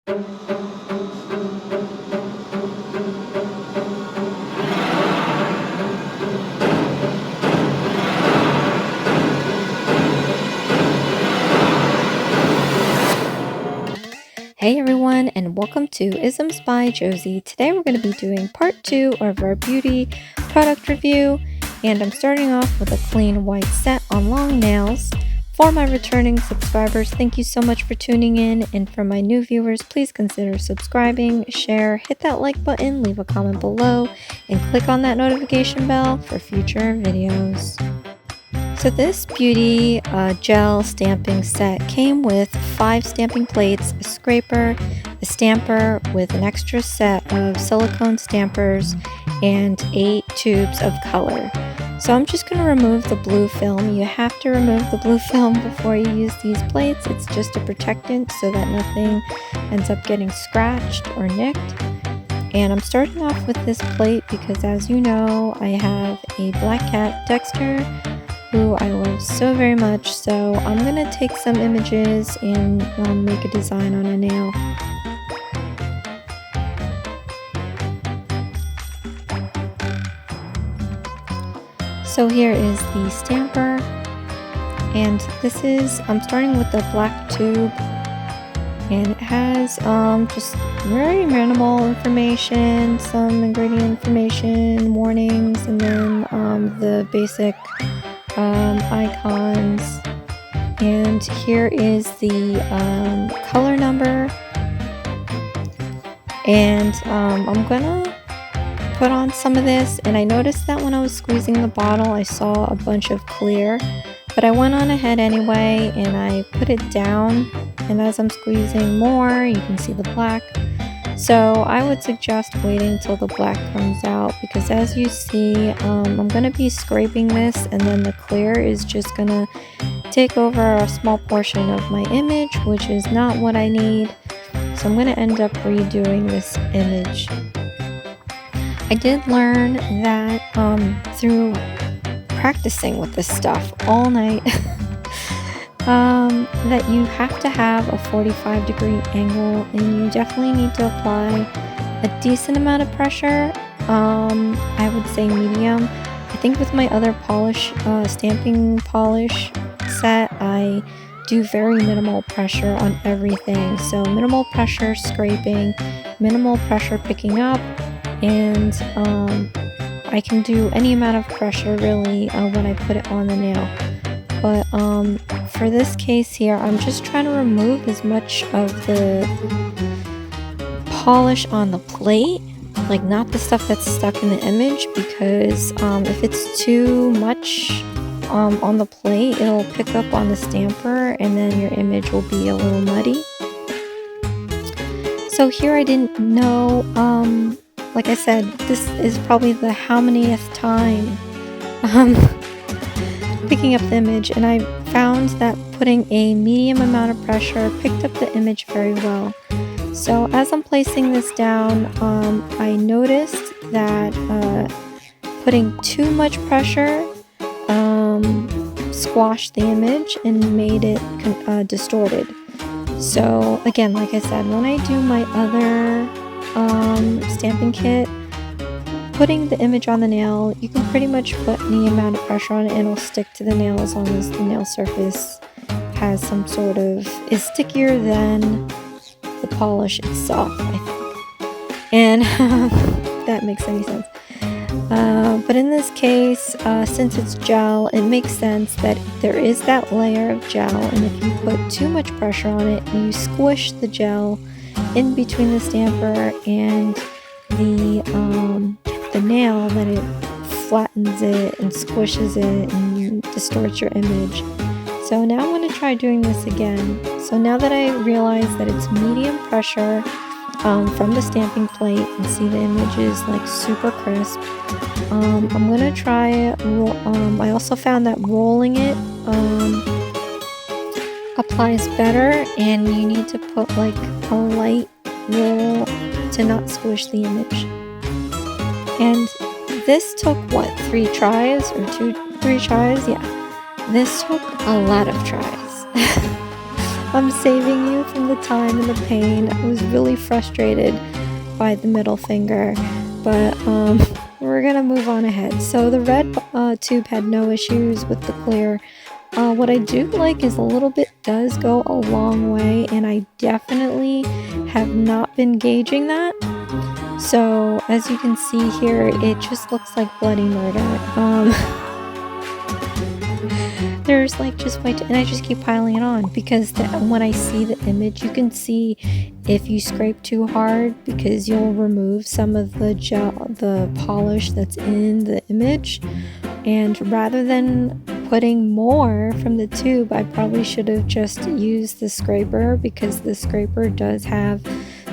Hey everyone, and welcome to Isms by Josie. Today we're going to be doing part 2 of our Biutee product review, and I'm starting off with a clean white set on long nails. For my returning subscribers, thank you so much for tuning in, and for my new viewers, please consider subscribing, share, hit that like button, leave a comment below, and click on that notification bell for future videos. So this Biutee gel stamping set came with 5 stamping plates, a scraper, a stamper with an extra set of silicone stampers, and 8 tubes of color. So I'm just going to remove the blue film. You have to remove the blue film before you use these plates. It's just a protectant so that nothing ends up getting scratched or nicked. And I'm starting off with this plate because, as you know, I have a black cat, Dexter, who I love so very much, so I'm going to take some images and make a design on a nail. So here is the stamper, and this is, I'm starting with the black tube, and it has just very minimal information, some ingredient information, warnings, and then the basic icons. And here is the color number, and I'm gonna put on some of this. And I noticed that when I was squeezing the bottle I saw a bunch of clear, but I went on ahead anyway and I put it down, and as I'm squeezing more you can see the black. So I would suggest waiting till the black comes out, because as you see, I'm going to be scraping this, and then the clear is just going to take over a small portion of my image, which is not what I need. So I'm going to end up redoing this image. I did learn that through practicing with this stuff all night, that you have to have a 45-degree angle, and you definitely need to apply a decent amount of pressure. I would say medium. I think with my other polish, stamping polish set, I do very minimal pressure on everything. So minimal pressure scraping, minimal pressure picking up, and I can do any amount of pressure really when I put it on the nail. But for this case here, I'm just trying to remove as much of the polish on the plate, like not the stuff that's stuck in the image, because if it's too much on the plate, it'll pick up on the stamper and then your image will be a little muddy. So here I didn't know, like I said, this is probably the how manyth time picking up the image, and I found that putting a medium amount of pressure picked up the image very well. So as I'm placing this down, I noticed that putting too much pressure squashed the image and made it distorted. So again, like I said, when I do my other stamping kit, putting the image on the nail, you can pretty much put any amount of pressure on it and it'll stick to the nail as long as the nail surface has some sort of, is stickier than the polish itself, I think. And that makes any sense. But in this case, since it's gel, it makes sense that there is that layer of gel, and if you put too much pressure on it, you squish the gel in between the stamper and the nail, that it flattens it and squishes it and distorts your image. So now I'm going to try doing this again. So now that I realize that it's medium pressure from the stamping plate and see the image is like super crisp, I'm going to try, I also found that rolling it applies better, and you need to put like a light roll to not squish the image. And this took what, 3 tries or 3 tries? Yeah, this took a lot of tries. I'm saving you from the time and the pain. I was really frustrated by the middle finger, but we're gonna move on ahead. So the red tube had no issues with the clear. What I do like is a little bit does go a long way, and I definitely have not been gauging that. So as you can see here, it just looks like bloody murder. There's like just way too, and I just keep piling it on because when I see the image, you can see if you scrape too hard because you'll remove some of the gel, the polish that's in the image. And rather than putting more from the tube, I probably should have just used the scraper because the scraper does have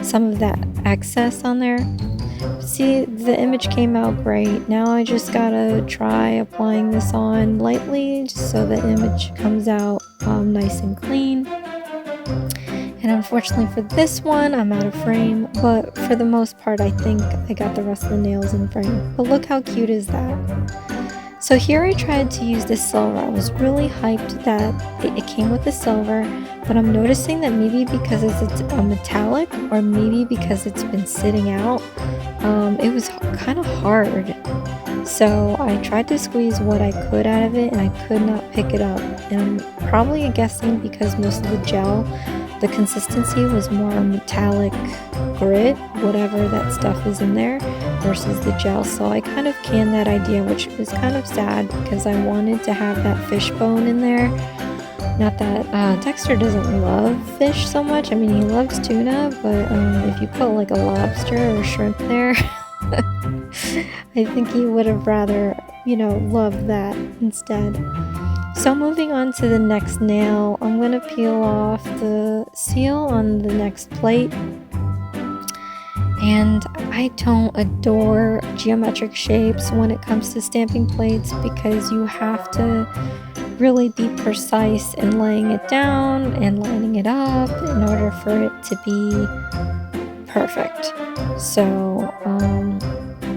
some of that excess on there. See, the image came out great. Now I just gotta try applying this on lightly just so the image comes out nice and clean. And unfortunately for this one, I'm out of frame, but for the most part, I think I got the rest of the nails in frame. But look how cute is that? So here I tried to use this silver. I was really hyped that it came with the silver, but I'm noticing that maybe because it's a metallic or maybe because it's been sitting out, it was kind of hard. So I tried to squeeze what I could out of it and I could not pick it up. And I'm probably guessing because most of the gel, the consistency was more metallic grit, whatever that stuff is in there, versus the gel. So I kind of canned that idea, which was kind of sad because I wanted to have that fish bone in there. Not that Dexter doesn't love fish so much. I mean, he loves tuna, but if you put like a lobster or shrimp there, I think he would have rather, loved that instead. So moving on to the next nail, I'm going to peel off the seal on the next plate. And I don't adore geometric shapes when it comes to stamping plates because you have to really be precise in laying it down and lining it up in order for it to be perfect. So,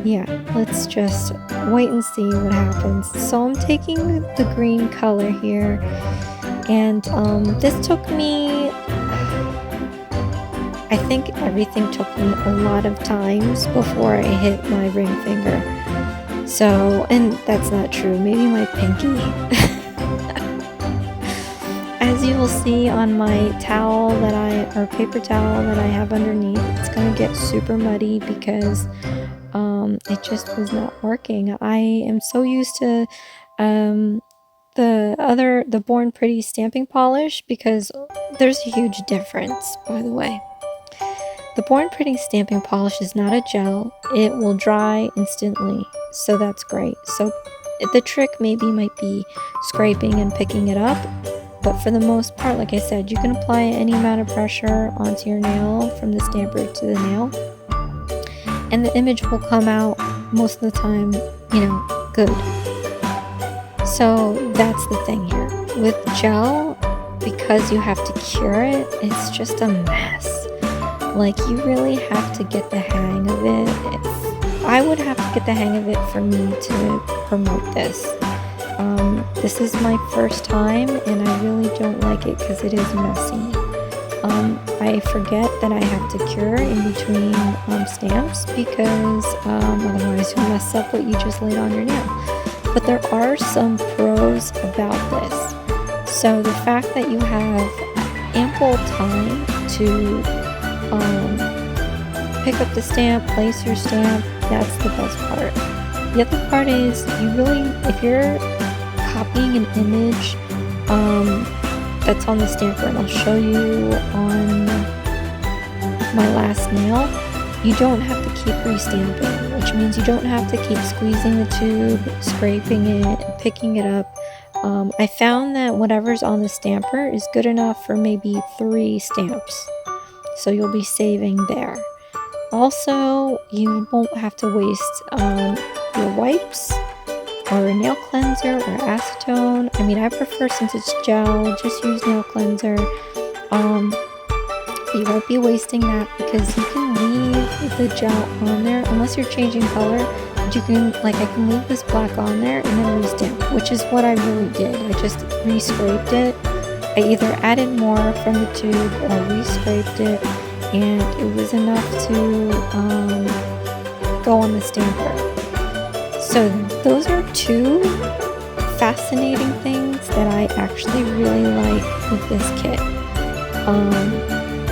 yeah, let's just wait and see what happens. So I'm taking the green color here, and this took me, I think everything took me a lot of times before I hit my ring finger. So, and that's not true, maybe my pinky. As you will see on my towel or paper towel that I have underneath, it's going to get super muddy because it just was not working. I am so used to the Born Pretty stamping polish because there's a huge difference, by the way. The Born Pretty stamping polish is not a gel. It will dry instantly, so that's great. So the trick maybe might be scraping and picking it up, but for the most part, like I said, you can apply any amount of pressure onto your nail from the stamper to the nail, and the image will come out most of the time, good. So that's the thing here. With gel, because you have to cure it, it's just a mess. Like, you really have to get the hang of it. I would have to get the hang of it for me to promote this. This is my first time, and I really don't like it because it is messy. I forget that I have to cure in between stamps because otherwise you'll mess up what you just laid on your nail. But there are some pros about this. So the fact that you have ample time to pick up the stamp, place your stamp, that's the best part. The other part is if you're copying an image that's on the stamper, and I'll show you on my last nail, you don't have to keep restamping, which means you don't have to keep squeezing the tube, scraping it, and picking it up. I found that whatever's on the stamper is good enough for maybe 3 stamps, so you'll be saving there. Also, you won't have to waste your wipes or a nail cleanser or acetone. I mean, I prefer, since it's gel, just use nail cleanser. You won't be wasting that because you can leave the gel on there unless you're changing color. But you can, I can leave this black on there and then restamp, which is what I really did. I just re-scraped it. I I either added more from the tube or re-scraped it, and it was enough to go on the stamper. So those are two fascinating things that I actually really like with this kit.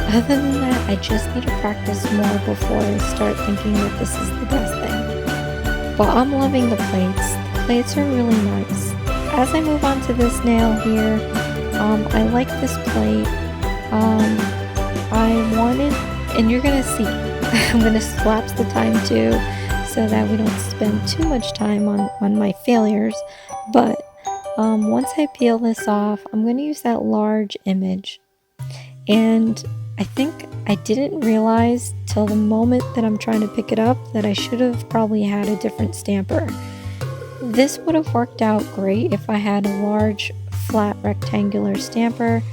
Other than that, I just need to practice more before I start thinking that this is the best thing. But I'm loving the plates. The plates are really nice. As I move on to this nail here, I like this plate. I wanted, and you're gonna see, I'm gonna collapse the time too, so that we don't spend too much time on my failures. But once I peel this off, I'm gonna use that large image. And I think I didn't realize till the moment that I'm trying to pick it up that I should have probably had a different stamper. This would have worked out great if I had a large flat rectangular stamper,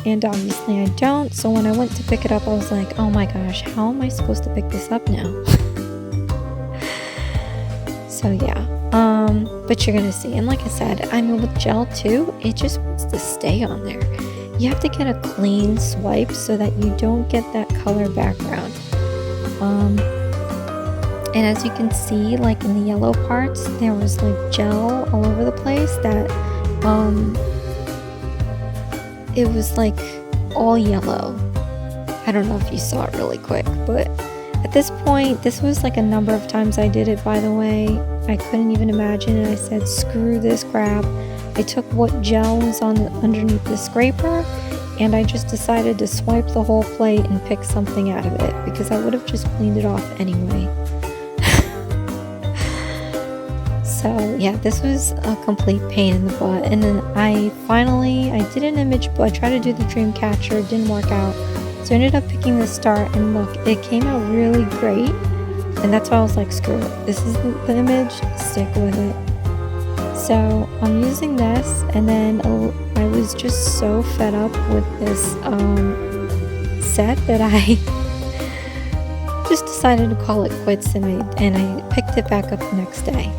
and obviously I don't. So when I went to pick it up, I was like, oh my gosh, how am I supposed to pick this up now? So yeah, but you're gonna see. And like I said, I mean with gel too, it just wants to stay on there. You have to get a clean swipe so that you don't get that color background. And as you can see, like in the yellow parts, there was like gel all over the place that it was like all yellow. I don't know if you saw it really quick, but at this point, this was like a number of times I did it, by the way. I couldn't even imagine it. I said, screw this crap. I took what gel was on underneath the scraper, and I just decided to swipe the whole plate and pick something out of it, because I would have just cleaned it off anyway. So yeah, this was a complete pain in the butt. And then I did an image, but I tried to do the dream catcher, it didn't work out. So I ended up picking the star, and look, it came out really great. And that's why I was like, screw it, this is the image, stick with it. So I'm using this, and then I was just so fed up with this set that I just decided to call it quits, and I picked it back up the next day.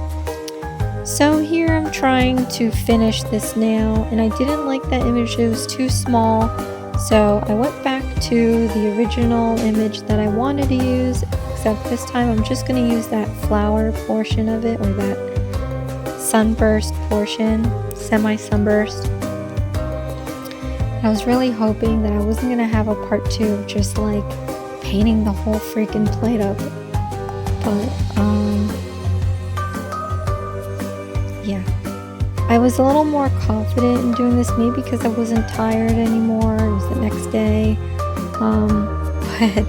So here I'm trying to finish this nail, and I didn't like that image, it was too small. So I went back to the original image that I wanted to use, except this time I'm just going to use that flower portion of it, or that sunburst portion, semi-sunburst. I was really hoping that I wasn't going to have a part 2 of just like painting the whole freaking plate up. But yeah, I was a little more confident in doing this, maybe because I wasn't tired anymore, it was the next day. But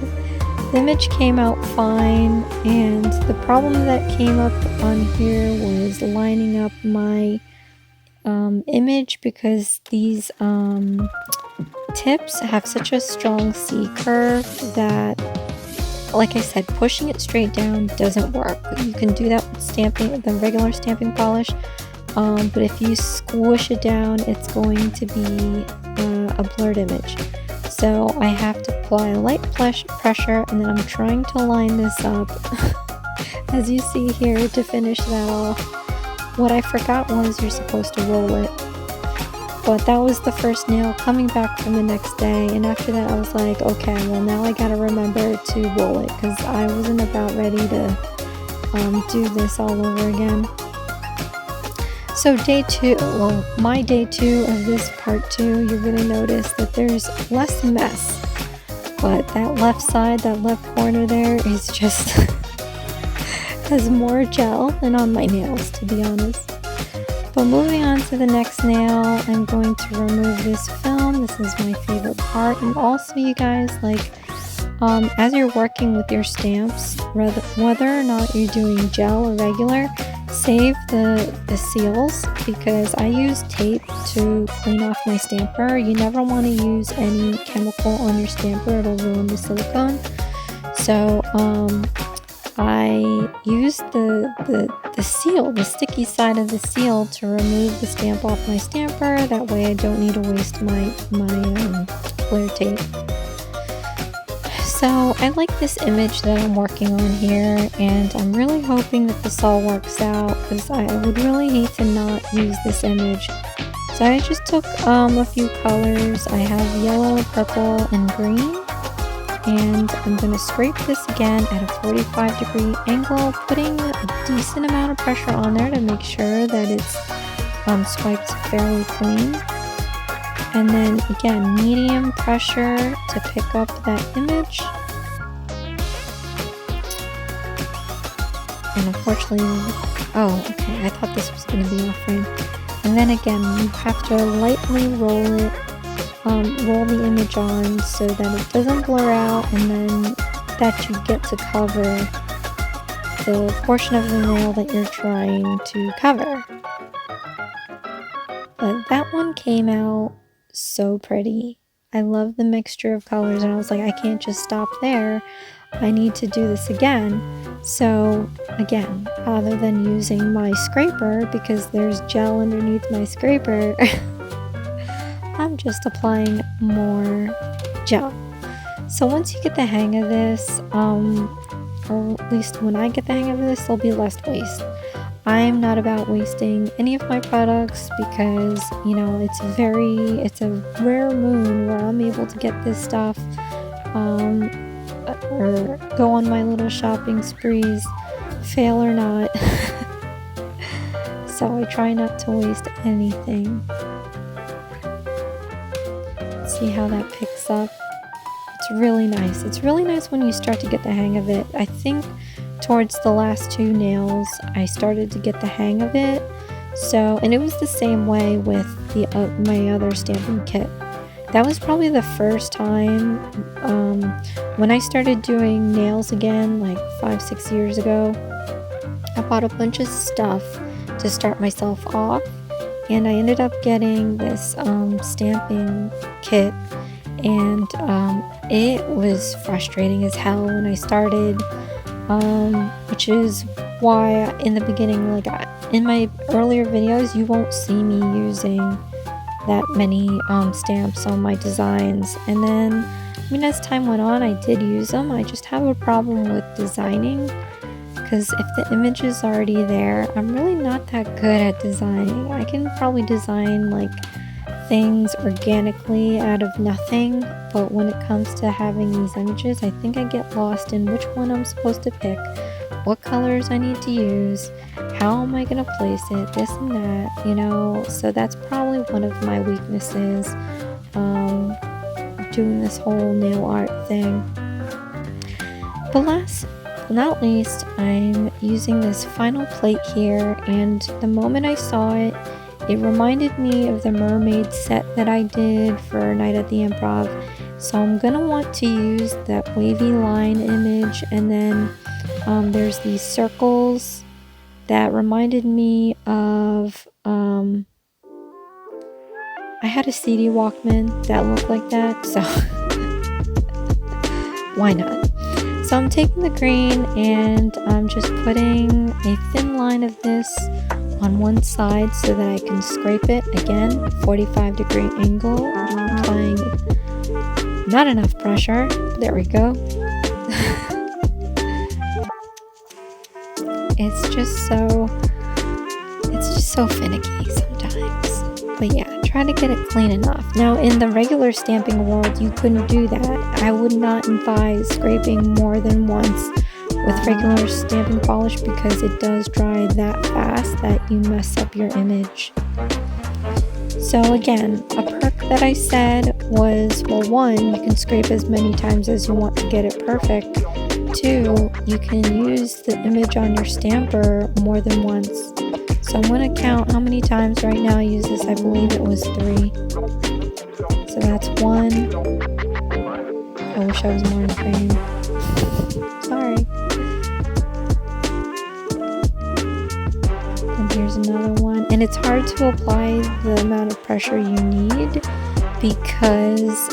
the image came out fine, and the problem that came up on here was lining up my image, because these tips have such a strong C curve that, like I said, pushing it straight down doesn't work. You can do that with stamping, the regular stamping polish, but if you squish it down, it's going to be a blurred image. So I have to apply a light pressure, and then I'm trying to line this up, as you see here, to finish that off. What I forgot was you're supposed to roll it. But that was the first nail coming back from the next day, and after that I was like, okay, well now I gotta remember to roll it, because I wasn't about ready to do this all over again. So day 2, well, my day 2 of this part 2, you're gonna notice that there's less mess, but that left side, that left corner there is just has more gel than on my nails, to be honest. But moving on to the next nail, I'm going to remove this film. This is my favorite part. And also, you guys, like, as you're working with your stamps, whether or not you're doing gel or regular, save the seals, because I use tape to clean off my stamper. You never want to use any chemical on your stamper, it'll ruin the silicone. So I use the seal, the sticky side of the seal, to remove the stamp off my stamper. That way I don't need to waste my clear tape. So I like this image that I'm working on here, and I'm really hoping that this all works out, because I would really hate to not use this image. So I just took a few colors. I have yellow, purple, and green. And I'm going to scrape this again at a 45-degree angle, putting a decent amount of pressure on there to make sure that it's swiped fairly clean. And then again, medium pressure to pick up that image. And unfortunately, oh, okay, I thought this was going to be off frame. And then again, you have to lightly roll it. Roll the image on so that it doesn't blur out, and then that you get to cover the portion of the nail that you're trying to cover. But that one came out so pretty. I love the mixture of colors, and I was like, I can't just stop there. I need to do this again. So again, other than using my scraper, because there's gel underneath my scraper, I'm just applying more gel. So once you get the hang of this, or at least when I get the hang of this, there'll be less waste. I'm not about wasting any of my products because, you know, it's a rare moon where I'm able to get this stuff, or go on my little shopping sprees, fail or not. So I try not to waste anything. See how that picks up. It's really nice. It's really nice when you start to get the hang of it. I think towards the last two nails I started to get the hang of it. So, and it was the same way with the my other stamping kit. That was probably the first time when I started doing nails again, like 5-6 years ago. I bought a bunch of stuff to start myself off. And I ended up getting this stamping kit, and it was frustrating as hell when I started, which is why in the beginning, like in my earlier videos, you won't see me using that many stamps on my designs. And then, I mean, as time went on, I did use them. I just have a problem with designing, because if the image is already there, I'm really not that good at designing. I can probably design like things organically out of nothing, but when it comes to having these images, I think I get lost in which one I'm supposed to pick, what colors I need to use, how am I going to place it, this and that, you know. So that's probably one of my weaknesses, doing this whole nail art thing. But last but not least, I'm using this final plate here, and the moment I saw it, it reminded me of the mermaid set that I did for Night at the Improv. So I'm gonna want to use that wavy line image, and then there's these circles that reminded me of I had a CD Walkman that looked like that, so why not? So I'm taking the green and I'm just putting a thin line of this on one side so that I can scrape it. Again, 45-degree angle. I'm applying not enough pressure. There we go. It's just so finicky sometimes. But yeah, try to get it clean enough. Now, in the regular stamping world, you couldn't do that. I would not advise scraping more than once with regular stamping polish because it does dry that fast that you mess up your image. So again, a perk that I said was, well, one, you can scrape as many times as you want to get it perfect. Two, you can use the image on your stamper more than once. So I'm going to count how many times right now I use this. I believe it was 3. So that's 1. I wish I was more in frame. Sorry. And here's another one. And it's hard to apply the amount of pressure you need because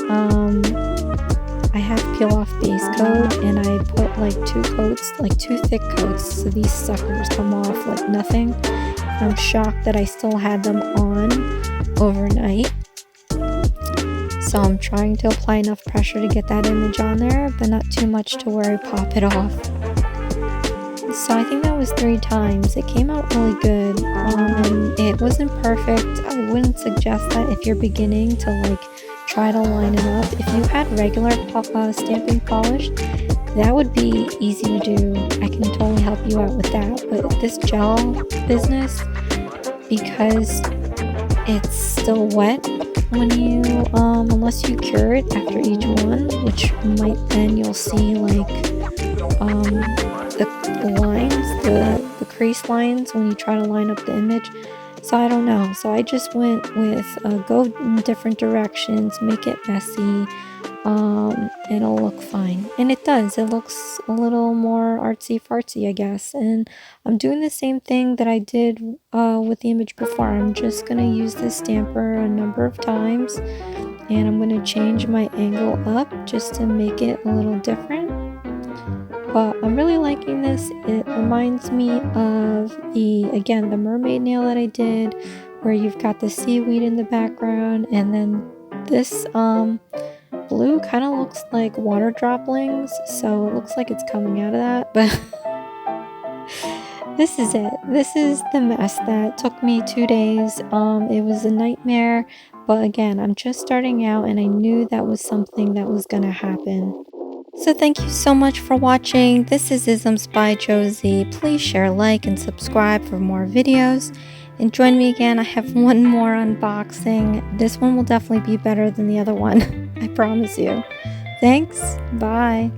I have peel off base coat and I put like 2 coats, like 2 thick coats, so these suckers come off like nothing. I'm shocked that I still had them on overnight. So I'm trying to apply enough pressure to get that image on there, but not too much to where I pop it off. So I think that was 3 times. It came out really good. It wasn't perfect. I wouldn't suggest that if you're beginning to like try to line it up. If you had regular stamping polish, that would be easy to do. I can totally help you out with that. But this gel business, because it's still wet when you unless you cure it after each one, which might then you'll see like the lines, the crease lines when you try to line up the image. So I don't know. So I just went with go in different directions, make it messy. It'll look fine, and it does. It looks a little more artsy fartsy, I guess. And I'm doing the same thing that I did with the image before. I'm just gonna use this stamper a number of times, and I'm gonna change my angle up just to make it a little different. But I'm really liking this. It reminds me of the mermaid nail that I did, where you've got the seaweed in the background, and then this blue kind of looks like water droplings, so it looks like it's coming out of that. But this is it. This is the mess that took me 2 days. It was a nightmare, but again, I'm just starting out, and I knew that was something that was gonna happen. So thank you so much for watching. This is Isms by Josie. Please share, like, and subscribe for more videos. And join me again. I have one more unboxing. This one will definitely be better than the other one. I promise you. Thanks. Bye.